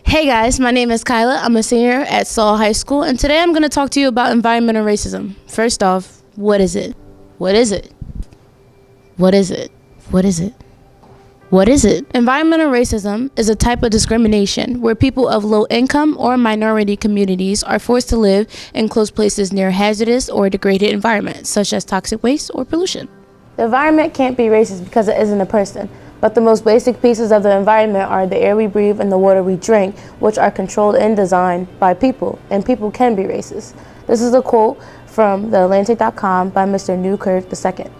Hey guys, my name is Kyla. I'm a senior at Saul High School, and today I'm going to talk to you about environmental racism. First off, what is it? What is it? What is it? What is it? What is it? Environmental racism is a type of discrimination where people of low income or minority communities are forced to live in close places near hazardous or degraded environments, such as toxic waste or pollution. The environment can't be racist because it isn't a person, but the most basic pieces of the environment are the air we breathe and the water we drink, which are controlled and designed by people, and people can be racist. This is a quote from theatlantic.com by Mr. Newkirk II.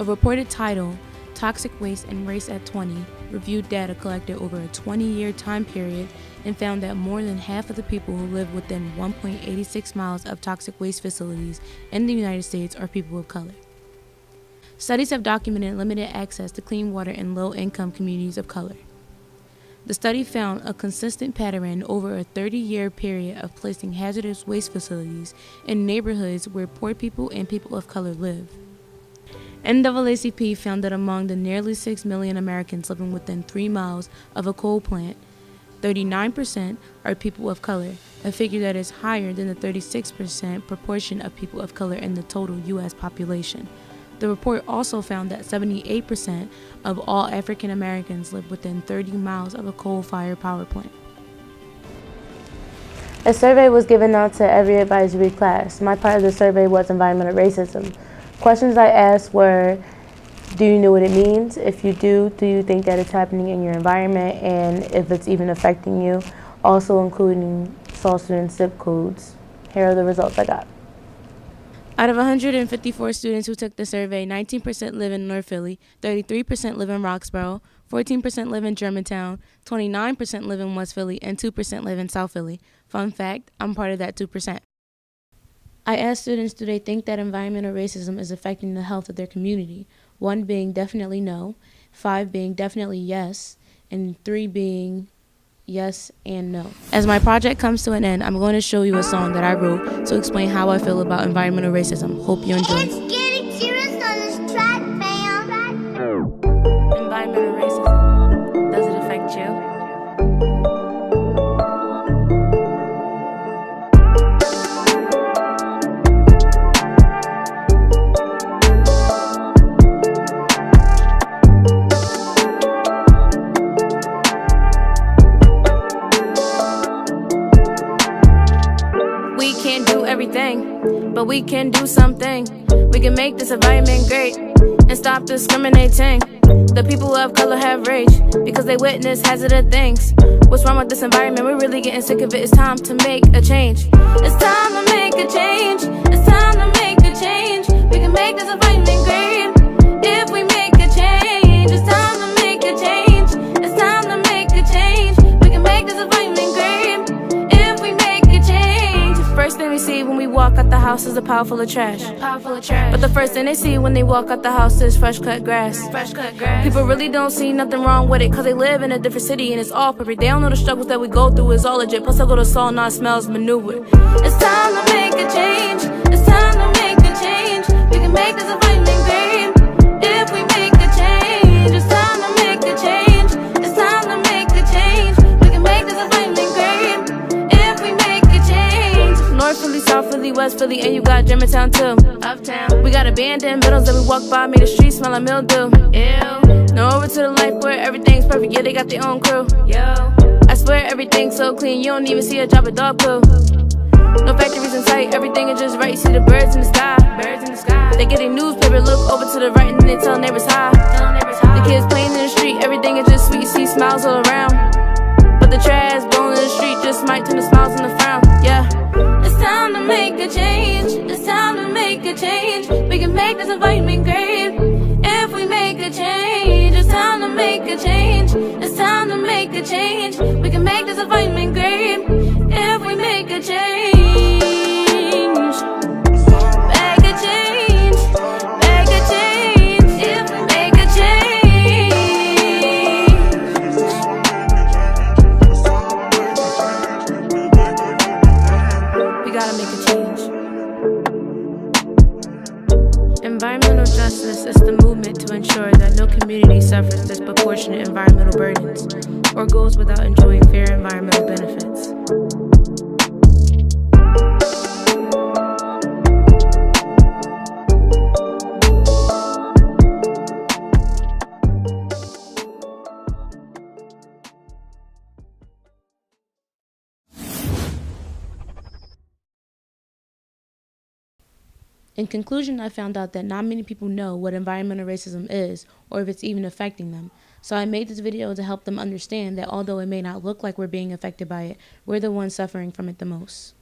A reported title, Toxic Waste and Race at 20, reviewed data collected over a 20-year time period and found that more than half of the people who live within 1.86 miles of toxic waste facilities in the United States are people of color. Studies have documented limited access to clean water in low-income communities of color. The study found a consistent pattern over a 30-year period of placing hazardous waste facilities in neighborhoods where poor people and people of color live. NAACP found that among the nearly 6 million Americans living within 3 miles of a coal plant, 39% are people of color, a figure that is higher than the 36% proportion of people of color in the total U.S. population. The report also found that 78% of all African Americans live within 30 miles of a coal-fired power plant. A survey was given out to every advisory class. My part of the survey was environmental racism. Questions I asked were, do you know what it means? If you do you think that it's happening in your environment, and if it's even affecting you? Also including Saul student zip codes. Here are the results I got. Out of 154 students who took the survey, 19% live in North Philly, 33% live in Roxborough, 14% live in Germantown, 29% live in West Philly, and 2% live in South Philly. Fun fact, I'm part of that 2%. I asked students, do they think that environmental racism is affecting the health of their community? 1 being definitely no, 5 being definitely yes, and 3 being yes and no. As my project comes to an end, I'm going to show you a song that I wrote to explain how I feel about environmental racism. Hope you enjoy. It's getting serious on this track, fam. Environmental racism, does it affect you? We can't do everything, but we can do something. We can make this environment great and stop discriminating. The people of color have rage because they witness hazardous things. What's wrong with this environment? We're really getting sick of it. It's time to make a change. It's time to make a change. It's time to make a change. We can make this environment great if we make a change. It's time to make a change. It's time to make a change. We can make this environment great if we make a change. First thing we see when we walk out the house is a pile full of trash. But the first thing they see when they walk out the house is fresh cut grass. People really don't see nothing wrong with it, cause they live in a different city and it's all perfect. They don't know the struggles that we go through is all legit. Plus I go to Saul, now it smells manure. It's time to make a change. It's time to make a change. We can make this environment great if we make a change. It's time to make a change. It's time to make a change. We can make this environment great if we make a change. North Philly, South Philly, West Philly, and you got Germantown too. Uptown. We got abandoned buildings that we walk by, made the streets smell like mildew. Ew. Now over to the life where everything's perfect, yeah, they got their own crew. Yo. I swear everything's so clean, you don't even see a drop of dog poo. No factories in sight, everything is just right. You see the birds in the sky. They get a newspaper, look over to the right, and then they tell neighbors hi. The kids playing in the street, everything is just sweet. You see smiles all around, but the trash blowing in the street just might turn the smiles into frown. Yeah. It's time to make a change. It's time to make a change. We can make this environment great if we make a change. It's time to make a change. It's time to make a change. We can make this environment great if we make a change. Make a change. Make a change. If we make a change. We gotta make a change. Environmental justice is the movement to ensure that no community suffers disproportionate disproportionate environmental burdens, or goes without enjoying fair environmental benefits. In conclusion, I found out that not many people know what environmental racism is, or if it's even affecting them. So I made this video to help them understand that although it may not look like we're being affected by it, we're the ones suffering from it the most.